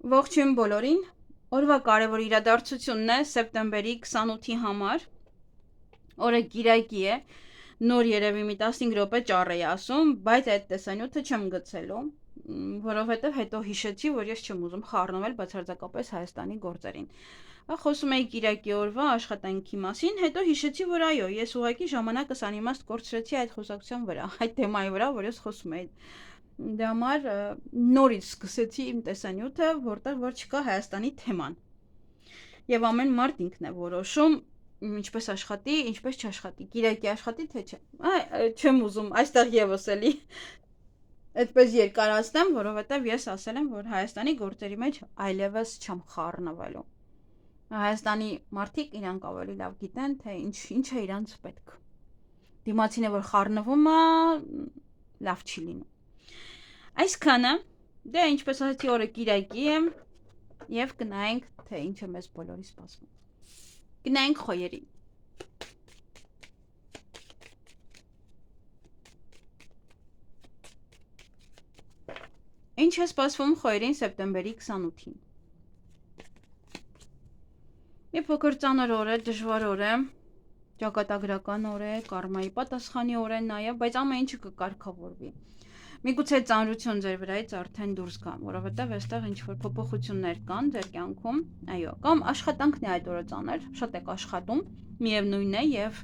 Ողջույն բոլորին, օրվա կարևոր իրադարձությունն է սեպտեմբերի 28-ի համար, օրը գիրակի է, նոր երևի մի 15 րոպե ճառ էի ասում, բայց այդ տեսանյութը չեմ գցելու, որովհետև հետո հիշեցի, որ ես չեմ ուզում խառնվել բացարձակապես Հայաստանի գործերին։ Խոսում էի կիրակի օրվա աշխատանքի մասին, հետո հիշեցի, որ այո, ես ուղղակի ժամանակս անիմաստ կորցրեցի այդ խոսակցության վրա, այդ թեմայի վրա, որ ես խոսում էի։ Դե համար նորից սկսեցի իմ տեսանյութը, որտեղ որ չկա Հայաստանի թեման։ Եվ ամեն մարդ ինքն է որոշում ինչպես աշխատի, ինչպես չաշխատի, կիրակի աշխատի, թե չէ։ Չեմ ուզում այստեղ եւս էլի այդպես երկարացնեմ, որովհետև ես ասել եմ, որ Հայաստանի գործերի մեջ այլևս չեմ խառնվելու։ Հայաստանի մարդիկ իրանք ավելի լավ գիտեն, թե ինչ է իրանց պետք։ Դիմացին է, որ խառնվում է, լավ չի լինում։ Այսքանը, դե ինչպես ասացի, օրը կիրակի է եւ գնայինք, թե ինչ է մեզ բոլորի սպասվում։ Գնայինք խոյերին։ Ինչ է սպասվում խոյերին սեպտեմբերի 28-ին։ Եվ փոքր ծանր օր է, դժվար օր է, ճակատագրական օր է, կարմայի պատասխանի օր է նաեւ, բայց ամեն ինչը կկարգավորվի։ Միգուցե ծանրություն ձեր վրայից արդեն դուրս գա, որովհետև այստեղ ինչ-որ փոփոխություններ կան ձեր կյանքում, այո, կամ աշխատանքն է այդ օրը ծանր, շատ եք աշխատում, միևնույն է եւ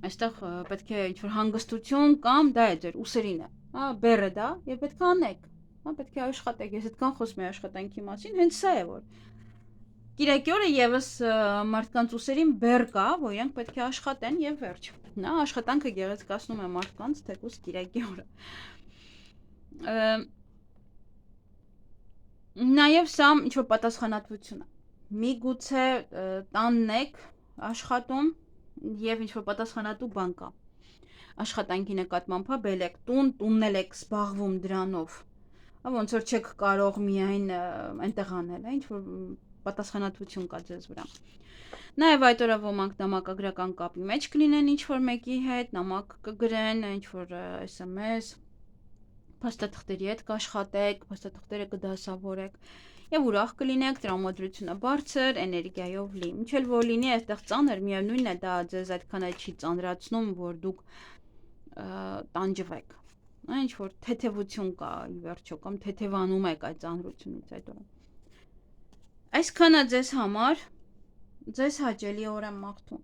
այստեղ պետք է ինչ-որ հանգստություն կամ դա է ձեր ուսերին է, բերը դա եւ պետք է անեք, պետք է աշխատեք, ես այդքան խոսում եմ աշխատանքի մասին, հենց սա է որ Կիրակի օրը եւս մարդկանց ուսերին բեր կա, որ իրենք պետք է աշխատեն եւ վերջ։ Նա աշխատանքը գեղեցկացնում է մարդկանց, թեկուզ կիրակի օրը։ Նաեւ սա ինչ-որ պատասխանատվություն է։ Միգուցե տանն եք աշխատում եւ ինչ-որ պատասխանատու բան կա։ Աշխատանքի նկատմամբ բել եք տունն էլ եք զբաղվում դրանով։ Ոնց որ չեք կարող միայն այնտեղ անել, ինչ-որ պատասխանատվություն կա ձեզ վրա։ Նաև այդ օրը ոմանք նամակագրական կապի մեջ կլինեն ինչ-որ մեկի հետ, նամակ կգրեն, ինչ-որ SMS, փաստաթղթերի հետ կաշխատեք, փաստաթղթերը կդասավորեք եւ ուրախ կլինեք, տրամադրությունը բարձր, էներգիայով լի։ Ինչ էլ որ լինի, այստեղ ծանր, միևնույնն է, դա ձեզ այդքան էլ չի ծանրացնում, որ դուք տանջվեք։ Ինչ-որ թեթևություն կա ի վերջո, կամ թեթևանում եք այդ ծանրությունից այդ օրը։ Այսքանը ձեզ համար, ձեզ հաճելի օր եմ մաղթում։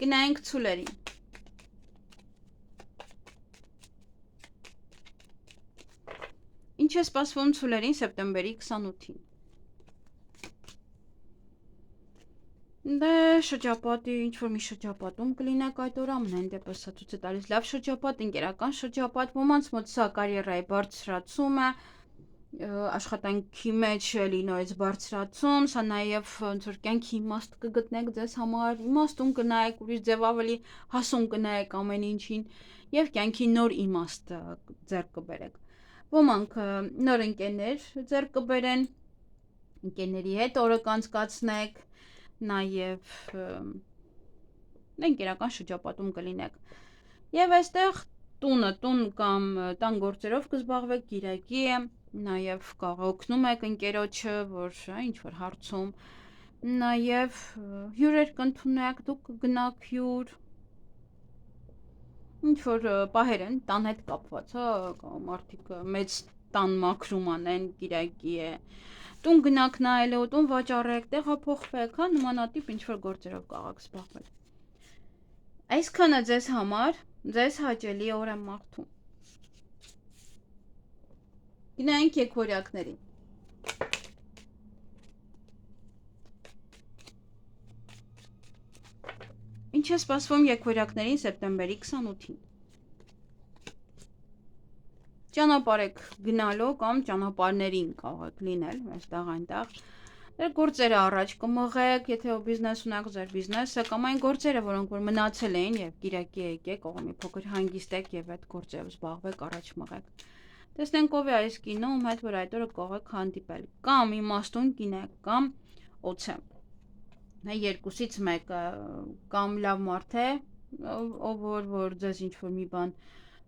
Գնայինք ցուլերին։ Ինչ է սպասվում ցուլերին սեպտեմբերի 28-ին։ Դե շրջապատի, ինչ-որ մի շրջապատում կլինեք այդ օրը, ամենայն դեպս սա ցույց է տալիս լավ շրջապատ, ընկերական շրջապատ, ոմանց մոտ սա կարիերայի բարձրացում է, աշխատանքի մեջ լինոյից բարձրացում, սա նաև ոնց որ կյանքի իմաստ կգտնեք ձեզ համար, իմաստուն կնայեք, ուրիշ ձև ավելի հասուն կնայեք ամեն ինչին եւ կյանքի նոր իմաստ ձեռք կբերեք։ Ոմանք նոր ընկերներ ձեռք կբերեն, ընկերների հետ օրը կանցկացնեք, նաև ընկերական շրջապատում կլինեք։ Եվ այստեղ տուն կամ տան գործերով կզբաղվեք, կիրակի է, նաև կարող օգնում եք ընկերոջը, որ ինչ-որ հարցում, նաև հյուրեր կընդունեք, դուք կգնաք հյուր, ինչ-որ պահեր են տան հետ կապված, մարդիկ մեծ տան մաքրում անեն, կիրակի է, տուն գնաք նայելու, տուն վաճառեք, տեղափոխվեք, նմանատիպ ինչ-որ գործերով կարող զբաղվել։ Այսքանը ձեզ համար, ձեզ հաճելի օր եմ մաղթում։ Գնայինք եկորյակներին։ Ինչ է սպասվում եկորյակներին սեպտեմբերի 28-ին։ Ճանապարհ եք գնալու կամ ճանապարհներին կարող եք լինել, այստեղ այնտեղ։ Ձեր գործերը առաջ կմղեք, եթե բիզնես ունեք, ձեր բիզնեսը կամ այն գործերը, որոնք որ մնացել էին եւ կիրակի եկեք, ողը մի փոքր հանգիստեք եւ այդ գործերով զբաղվեք, առաջ մղեք։ Տեսնենք ով է այս կինոում հետ, որ այդ օրը կարող եք հանդիպել, կամ իմաստուն կին է, կամ օցե։ Երկուսից մեկը կամ լավ մարդ է, ով որ ձեզ ինչ-որ մի բան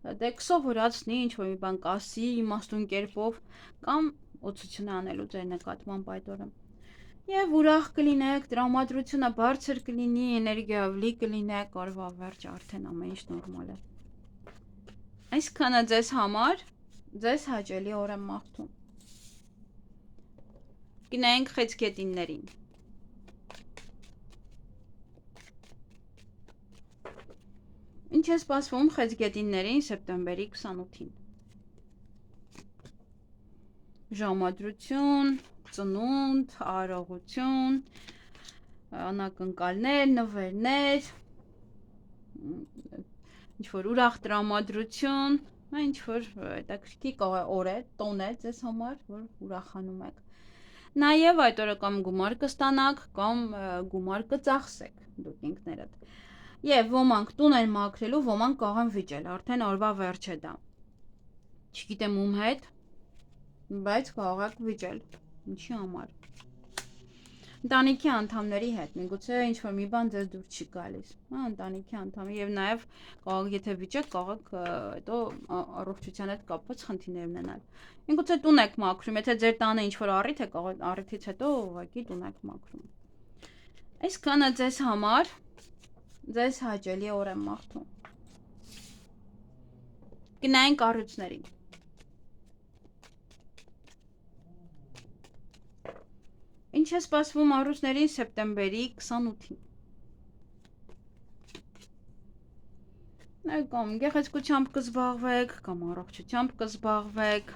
դե կսովորացնի, ինչ-որ մի բան կասի, իմաստուն կերպով, կամ օծություն է անելու ձեր նկատմամբ այդ օրը։ Եվ ուրախ կլինեք, տրամադրությունը բարձր կլինի, էներգիայով լի կլինեք, օրվա վերջ արդեն ամեն ինչ նորմալ է։ Այսքանը ձեզ համար, ձեզ հաճելի օր եմ մաղթում։ Գնայինք խեցգետիններին։ Ինչ է սպասվում խեցգետիններին սեպտեմբերի 28-ին։ Ժամադրություն, ծնունդ, արարողություն, անակնկալներ, նվերներ, ինչ-որ ուրախ տրամադրություն, ինչ-որ հետաքրքիր օր է, տոն է ձեզ համար, որ ուրախանում եք։ Նաև այդ օրը կամ գումար կստանաք, կամ գումար կծախսեք դուք ինքներդ։ Եվ ոմանք տուն են մաքրելու, ոմանք կարող են վիճել, արդեն օրվա վերջ է դա։ Չգիտեմ ում հետ, բայց կարող եք վիճել, ինչի համար։ Ընտանիքի անդամների հետ, միգուցե ինչ-որ մի բան ձեզ դուր չի գալիս, ընտանիքի անդամի, եւ նաեւ կարող եթե վիճեք, կարող եք հետո առողջության հետ կապված խնդիրներ ունենալ։ Միգուցե տուն եք մաքրում, եթե ձեր տանը ինչ-որ առիթ է, կարող առիթից հետո ուղղակի տուն եք մաքրում։ Այսքանը ձեզ համար, ձեզ հաճելի օր եմ մաղթում։ Գնայինք առյուծներին։ Ինչ է սպասվում առյուծներին սեպտեմբերի 28-ին։ Կամ գեղեցկությամբ կզբաղվեք, կամ առողջությամբ կզբաղվեք,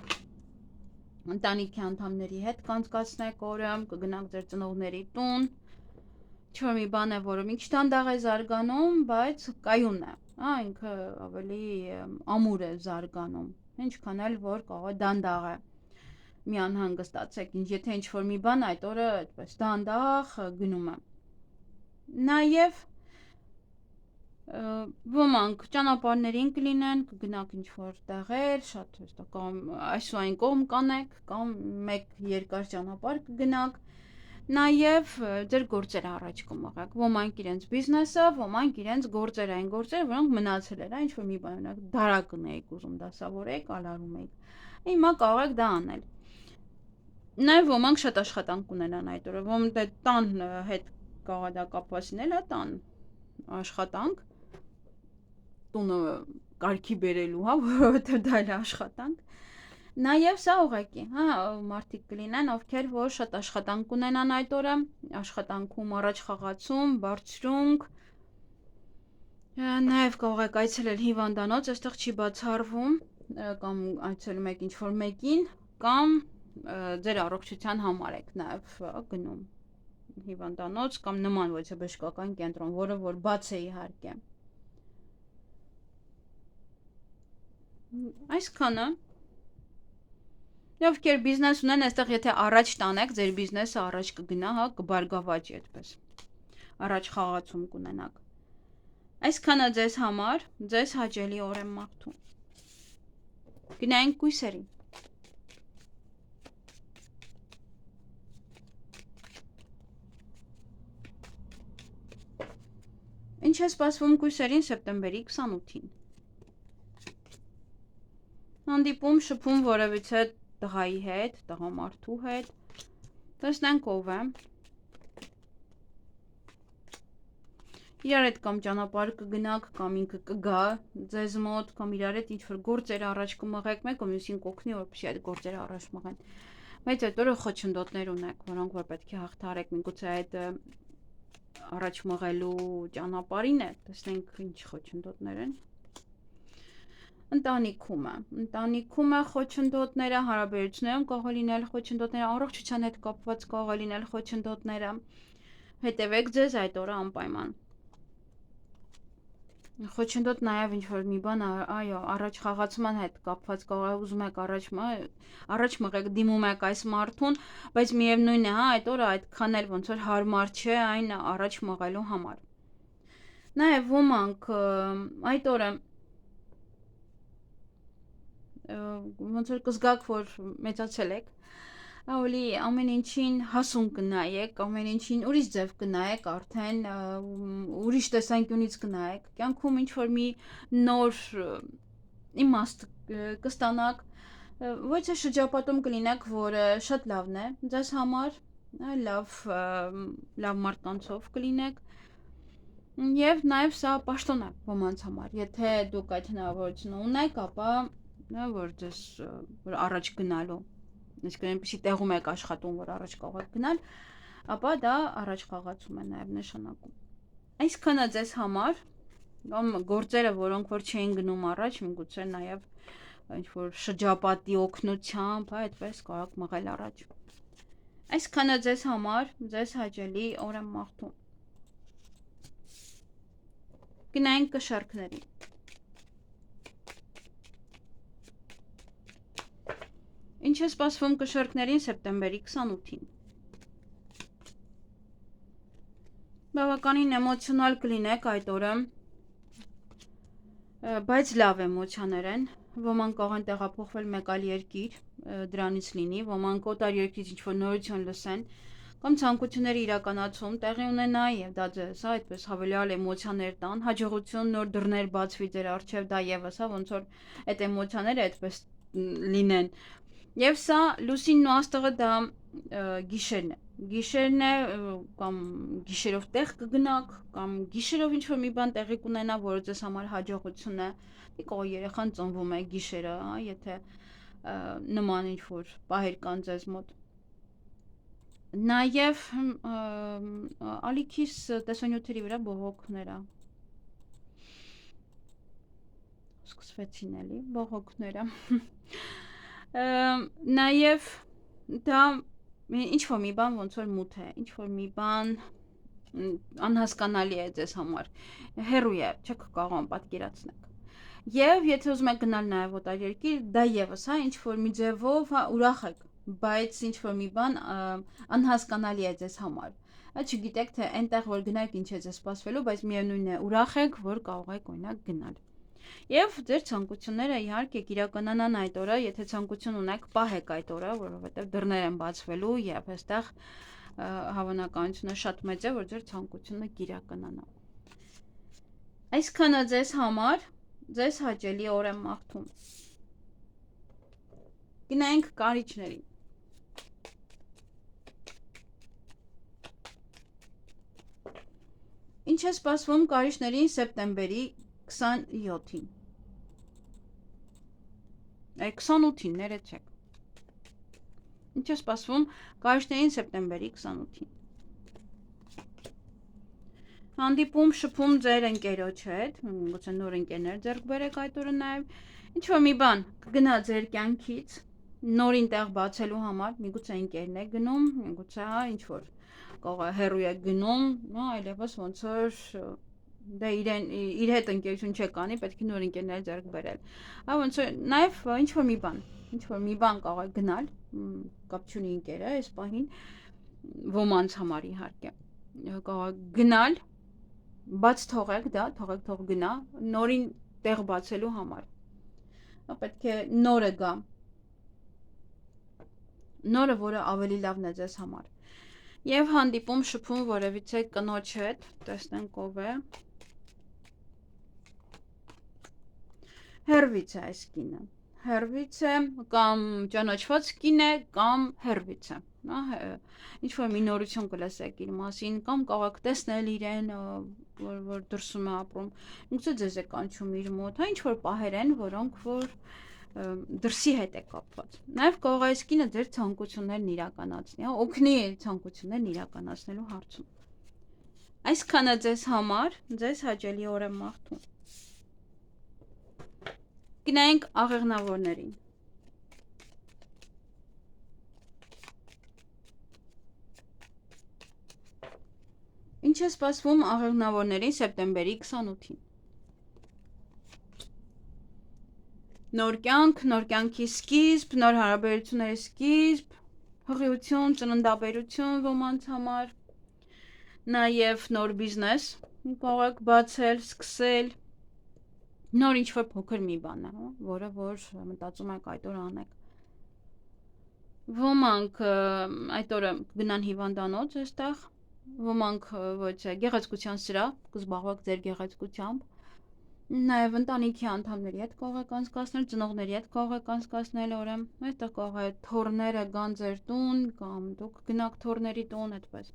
ընտանիքի անդամների հետ կանցկացնեք օրը, կգնաք ձեր ծնողների տուն, ինչ-որ մի բան է, որը մի քիչ դանդաղ է զարգանում, բայց կայուն է, ինքը ավելի ամուր է զարգանում, ինչքան էլ որ կարող է դանդաղ է։ Մի անհանգստացեք, եթե ինչ-որ մի բան այդ օրը այդպես դանդաղ գնում է։ Նաև ոմանք ճանապարհներին կլինեն, կգնաք ինչ-որ տեղեր, շատ կամ այս ու այն կողմ կանեք, կամ մեկ երկար ճանապարհ կգնաք։ Նաև ձեր գործերը առաջ կմղեք, ոմանք իրենց բիզնեսը, ոմանք իրենց գործերը, այն գործերը, որոնք մնացել էր, ինչ-որ մի բան, օրինակ դարակն եք ուզում դասավորեք, ալարում եք։ Հիմա կարող եք դա անել։ Նաև ոմանք շատ աշխատանք ունենան այդ օրը, ոմանք դե տան հետ կարող է դա կապված լինել, տան աշխատանք, տունը կարգի բերելու, որովհետև դա էլ աշխատանք։ Նաև սա ուղղակի, մարդիկ կլինեն, ովքեր որ շատ աշխատանք ունենան այդ օրը, աշխատանքում առաջ խաղացում, բարձրունք։ Նաև կարող եք այցելել հիվանդանոց, այստեղ չի բացառվում, կամ այցելում եք ինչ-որ մեկին, կամ ձեր առողջության համար եք նաև գնում հիվանդանոց կամ նման ոչ բժշկական կենտրոն, որը որ բաց է իհարկե։ Այսքանը։ Ովքեր բիզնես ունեն, այստեղ եթե առաջ տանեք, ձեր բիզնեսը առաջ կգնա, կբարգավաճի այդպես։ Առաջ խաղացում կունենաք։ Այսքանը ձեզ համար, ձեզ հաճելի օր եմ մաղթում։ Գնայինք կույսերին։ Ինչ է սպասվում կույսերին սեպտեմբերի 28-ին։ Հանդիպում, շփում որևիցե տղայի հետ, տղամարդու հետ, տեսնենք ով է։ Իրար հետ կամ ճանապարհ կգնաք, կամ ինքը կգա ձեզ մոտ, կամ իրար հետ ինչ-որ գործեր առաջ կմղեք, մեկը մյուսին կօգնի, որպեսզի այդ գործերը առաջ մղեն։ Բայց այդ օրը խոչընդոտներ ունեք, որոնք որ պետք է հաղթահարեք, միգուցե այդ առաջ մղելու ճանապարհին է, տեսնենք ինչ խոչընդոտներ են։ Ընտանիքում է խոչընդոտները, հարաբերություններում կարող է լինել խոչընդոտները, առողջության հետ կապված կարող է լինել խոչընդոտները։ Հետևեք ձեզ այդ օրը անպայման։ Խոչընդոտ նաև ինչ-որ մի բան, այո, առաջ խաղացման հետ կապված կարող է ուզում եք առաջ մղեք, դիմում եք այս մարդուն, բայց միևնույն է, այդ օրը այդքան էլ ոնց որ հարմար չէ այն առաջ մղելու համար։ Նաև ոմանք այդ օրը ոնց որ կզգաք, որ մեծացել եք, ավելի ամեն ինչին հասուն կնայեք, ամեն ինչին ուրիշ ձև կնայեք, արդեն ուրիշ տեսանկյունից կնայեք, կյանքում ինչ-որ մի նոր իմաստ կստանաք, ոչ է շրջապատում կլինեք, որը շատ լավն է ձեզ համար, լավ մարդկանցով կլինեք, եւ նաեւ սա պաշտոն է ոմանց համար, եթե դուք այդ հնարավորությունը ունեք, ապա որ ձեզ որ առաջ գնալու, այսինքն այնպեսի տեղում եք աշխատում, որ առաջ կարող եք գնալ, ապա դա առաջ խաղացում է նաեւ նշանակում։ Այսքանը ձեզ համար կամ գործերը, որոնք որ չէին գնում առաջ, միգուցե նաև ինչ-որ շրջապատի օգնությամբ, այդպես կարող մղել առաջ։ Այսքանը ձեզ համար, ձեզ հաճելի օր եմ մաղթում։ Գնայինք կշարքներին։ Ինչ է սպասվում կշարքներին սեպտեմբերի 28-ին։ Բավականին էմոցիոնալ կլինեք այդ օրը, բայց լավ էմոցիաներ են, ոմանք կարող են տեղափոխվել մեկ այլ երկիր, դրանից լինի, ոմանք օտար երկրից ինչ-որ նորություն լսեն, կամ ցանկությունների իրականացում տեղի ունենա եւ դա ձեզ այդպես հավելյալ էմոցիաներ տան, հաջողություն, նոր դռներ բացվի ձեր առջեւ, դա եւս ոնց որ այդ էմոցիաները այդպես լինեն։ Եվ սա լուսինն ու աստղը դա գիշերն է կամ գիշերով տեղ կգնաք կամ գիշերով ինչ-որ մի բան տեղի կունենա, որը ձեզ համար հաջողություն է, կարող երեխան ծնվում է գիշերը, եթե նման ինչ-որ պահեր կան ձեզ մոտ։ Նաև ալիքիս տեսանյութերի վրա բողոքները սկսվեցին էլի բողոքները նաև դա ինչ-որ մի բան ոնց որ մութ է, ինչ-որ մի բան անհասկանալի է ձեզ համար, հեռու է, չեք կարող պատկերացնել։ Եվ եթե ուզում եք գնալ նաև օտար երկիր, դա եւս ինչ-որ մի ձևով ուրախ եք, բայց ինչ-որ մի բան անհասկանալի է ձեզ համար։ Չգիտեք թե այնտեղ որ գնաք ինչ է ձեզ սպասվելու, բայց միևնույն է ուրախ եք, որ կարող եք օրինակ գնալ։ Եվ ձեր ցանկությունները իհարկե կիրականանան այդ օրը, եթե ցանկություն ունեք, պահեք այդ օրը, որովհետև դռներ են բացվելու եւ այստեղ հավանականությունը շատ մեծ է, որ ձեր ցանկությունը կիրականանա։ Այսքանը ձեզ համար, ձեզ հաճելի օր եմ մաղթում։ Գնայինք կարիճներին։ Ինչ է սպասվում կարիճներին սեպտեմբերի 27-ին։ 28-ին, ներեցեք։ Ինչ է սպասվում կարիճներին սեպտեմբերի 28-ին։ Հանդիպում, շփում ձեր ընկերոջ հետ, գուցե նոր ընկերներ ձեռք բերեք այդ օրը նաև, ինչ-որ մի բան կգնա ձեր կյանքից, նորին տեղ բացելու համար, միգուցե ընկերն է գնում, միգուցե ինչ-որ կարող է հեռու է գնում, այլևս ոնց որ դա իր հետ ընկերություն չեք անի, պետք է նոր ընկերներ ձեռք բերել։ Ոնց որ նաև ինչ-որ մի բան կարող է գնալ, կապ չունի ընկերը, այս պահին ոմանց համար իհարկե կարող է գնալ, բաց թողեք դա, թող գնա, նորին տեղ բացելու համար։ Պետք է նորը գա։ Նորը, որը ավելի լավն է ձեզ համար։ Եվ հանդիպում, շփում որևիցե կնոջ հետ, տեսնենք ով է։ Հերվից է այս կինը։ Հերվից է կամ ճանաչված կին է կամ հերվից է։ Ինչ-որ մի նորություն կլսեք իր մասին կամ կարող եք տեսնել իրեն, որ դրսում է ապրում։ Գուցե ձեզ է կանչում իր մոտ, ինչ-որ պահեր են, որոնք որ դրսի հետ է կապված։ Նաև կարող է այս կինը ձեր ցանկություններն իրականացնի, օգնի ցանկություններն իրականացնելու հարցում։ Այսքանը ձեզ համար, ձեզ հաճելի օր եմ մաղթում։ Գնայինք աղեղնավորներին։ Ինչ է սպասվում աղեղնավորներին սեպտեմբերի 28-ին։ Նոր կյանք, նոր կյանքի սկիզբ, նոր հարաբերությունների սկիզբ, հղիություն, ծննդաբերություն ոմանց համար, նաև նոր բիզնես կարող եք բացել, սկսել, նոր ինչ-որ փոքր մի բան է, որը որ մտածում եք այդ օրը անեք։ Ոմանք այդ օրը գնան հիվանդանոց այստեղ, ոմանք ոչ գեղեցկության սրա, կզբաղվեք ձեր գեղեցկությամբ, Նաև ընտանիքի անդամների հետ կարող եք անցկացնել, ծնողների հետ կարող եք անցկացնել օրը, այստեղ կարող է թորները գան ձեր տուն կամ դուք գնաք թորների տուն, այդպես։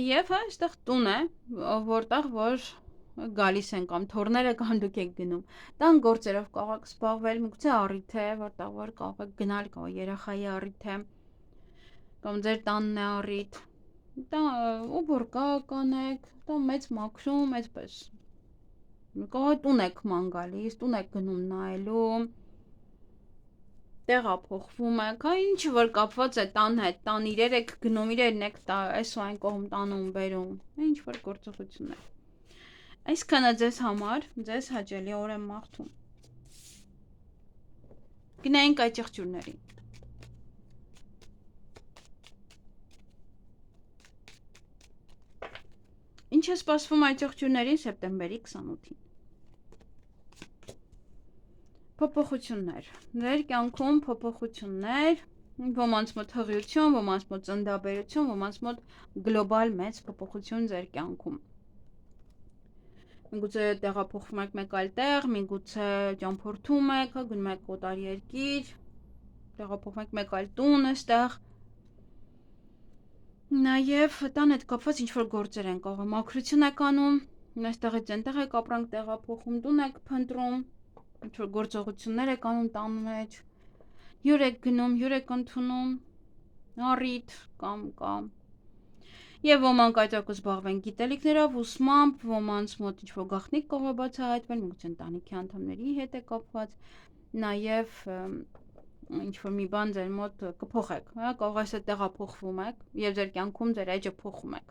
Եվ այստեղ տուն է, որտեղ որ գալիս են կամ թորները կամ դուք եք գնում։ Տան գործերով կարող եք զբաղվել, միգուցե առիթ է, որտեղ որ կարող եք գնալ, կամ երեխայի առիթ է, կամ ձեր տանն է առիթ։ Դա ուբոր կանեք, դա մեծ մաքրում, այդպես։ Կարող տուն եք ման գալիս, տուն եք գնում նայելու, տեղափոխվում եք, ինչ որ կապված է տան հետ, տան իրեր եք գնում, իրերն եք այս ու այն կողմ տանում, բերում, ինչ որ գործողություններ։ Այսքանը ձեզ համար, ձեզ հաճելի օր եմ մաղթում։ Գնայինք այդ ճղճուրներին։ Ինչ է սպասվում այդ ճղճուրներին սեպտեմբերի 28-ին։ Փոփոխություններ։ Ձեր կյանքում փոփոխություններ, ոմանց մոտ հղիություն, ոմանց մոտ ծննդաբերություն, ոմանց մոտ գլոբալ մեծ փոփոխություն ձեր կյանքում։ Միգուցե տեղափոխվում եք մեկ այլ տեղ, միգուցե ճամփորդում եք, գնում եք օտար երկիր, տեղափոխվում եք մեկ այլ տուն այստեղ։ Նաև տան հետ կապված ինչ-որ գործեր են կարող, մաքրություն եք անում, այստեղից այնտեղ եք ապրանք տեղափոխում, տուն եք փնտրում, ինչ-որ գործողություններ եք անում տան մեջ, հյուր եք գնում, հյուր եք ընդունում, առիթ կամ Եվ ոմանք այդ կզբաղվեն գիտելիքներով, ուսմամբ, ոմանց մոտ ինչ-որ գաղտնիք կարող է բացահայտվել, միգուցե ընտանիքի անդամների հետ է կապված, նաև ինչ-որ մի բան ձեր մոտ կփոխեք, կարող է տեղափոխվում եք եւ ձեր կյանքում ձեր էջը փոխում եք։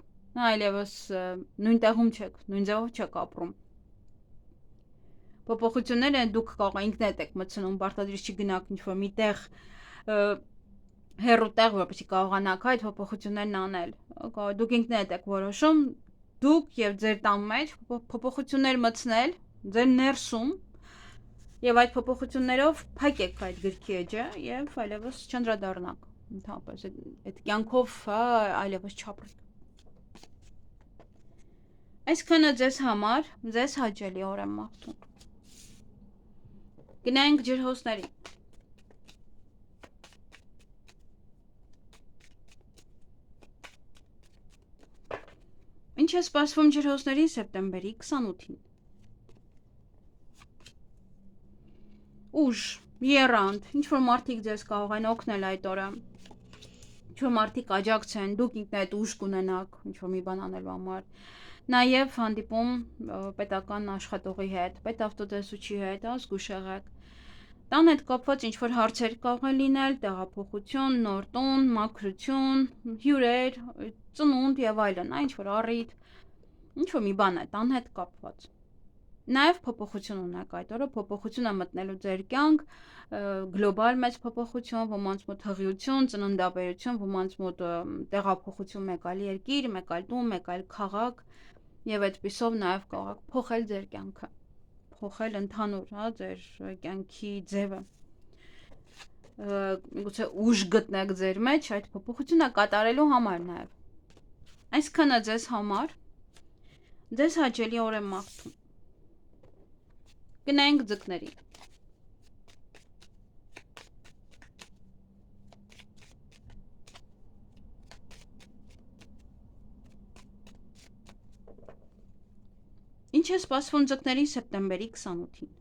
Այլևս նույն տեղում չեք, նույն ձևով չեք ապրում։ Փոփոխությունները դուք կարող եք ինքներդ եք մտցնում, պարտադիր չի գնաք ինչ-որ մի տեղ հեռու տեղ, որպեսզի կարողանաք այդ փոփոխություններն անել։ Դուք ինքներդ եք որոշում, դուք եւ ձեր տան մեջ փոփոխություններ մտցնել, ձեր ներսում եւ այդ փոփոխություններով փակեք այդ գրքի էջը եւ այլևս չանդրադառնաք։ Ընդհանրապես այդ կյանքով այլևս չապրեք։ Այսքանը ձեզ համար, ձեզ հաճելի օր եմ մաղթում։ Գնանք ջրհոսների։ Ինչ է սպասվում ջրհոսներին սեպտեմբերի 28-ին։ Ուժ, եռանդ, ինչ-որ մարդիկ ձեզ կարող են օգնել այդ օրը, ինչ-որ մարդիկ աջակցեն, դուք ինքներդ ուժ կունենաք, ինչ-որ մի բան անելու համար, նաև հանդիպում պետական աշխատողի հետ, պետավտոտեսուչի հետ, զգուշ եղեք, տան հետ կապված ինչ-որ հարցեր կարող են լինել, տեղափոխություն, նոր տուն, մաքրություն, հյուրեր, ծնունդ եւ այլն, ինչ-որ առիթ, ինչ-որ մի բան է տան հետ կապված։ Նաև փոփոխություն ունեք այդ օրը, փոփոխություն է մտնելու ձեր կյանք, գլոբալ մեծ փոփոխություն, ոմանց մոտ հղիություն, ծննդաբերություն, ոմանց մոտ տեղափոխություն մեկ այլ երկիր, մեկ այլ տուն, մեկ այլ քաղաք, եւ այդպիսով նաև կարող եք փոխել ձեր կյանքը, փոխել ընդհանուր, ձեր կյանքի ձևը։ Միգուցե ուժ գտնեք ձեր մեջ այդ փոփոխությունը կատարելու համար նաև։ Այսքանը ձեզ համար, ձեզ հաճելի օր եմ մաղթում։ Գնայինք ձկների։ Ինչ է սպասվում ձկներին սեպտեմբերի 28-ին։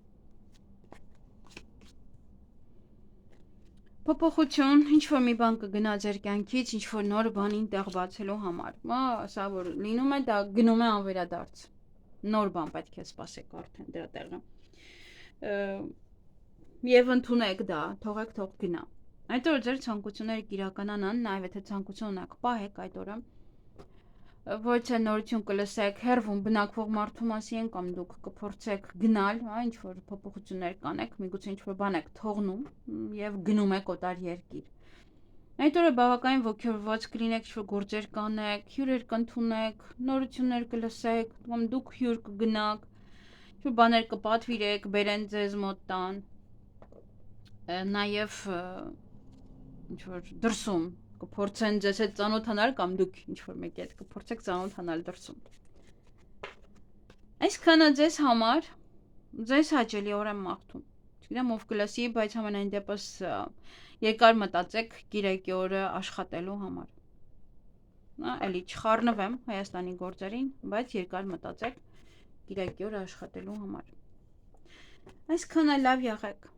Փոփոխություն, ինչ-որ մի բան կգնա ձեր կյանքից, ինչ-որ նոր բանին տեղ բացելու համար։ Սա որ լինում է, դա գնում է անվերադարձ։ Նոր բան պետք է սպասեք արդեն դրա տեղը։ Եվ ընդունեք դա, թողեք թող գնա։ Այդ օրը ձեր ցանկությունները կիրականանան, նաև եթե ցանկություն ունեք, պահեք այդ օրը։ Ոչ թե նորություն կլսեք հերվում բնակվող մարդու մասին կամ դուք կփորձեք գնալ, ինչ որ փոփոխություններ կանեք, միգուցե ինչ որ բան եք թողնում եւ գնում եք օտար երկիր։ Այդ օրը բավականին ոգևորված կլինեք, ինչ որ գործեր կանեք, հյուրեր կընդունեք, նորություններ կլսեք, կամ դուք հյուր կգնաք, ինչ որ բաներ կպատվիրեք, բերեն ձեզ մոտ տան։ Նաև ինչ որ դրսում կփորձեն ձեզ հետ ծանոթանալ կամ դուք ինչ որ մեկի հետ կփորձեք ծանոթանալ դրսում։ Այսքանը ձեզ համար, Ձեզ հաճելի օր եմ մաղթում։ Չգիտեմ ով կլսի, բայց համենայն դեպս երկար մտածեք գիրակի օրը աշխատելու համար։ Էլի չխառնվեմ Հայաստանի գործերին, բայց երկար մտածեք գիրակի օրը աշխատելու համար։ Այսքանը լավ եղեք։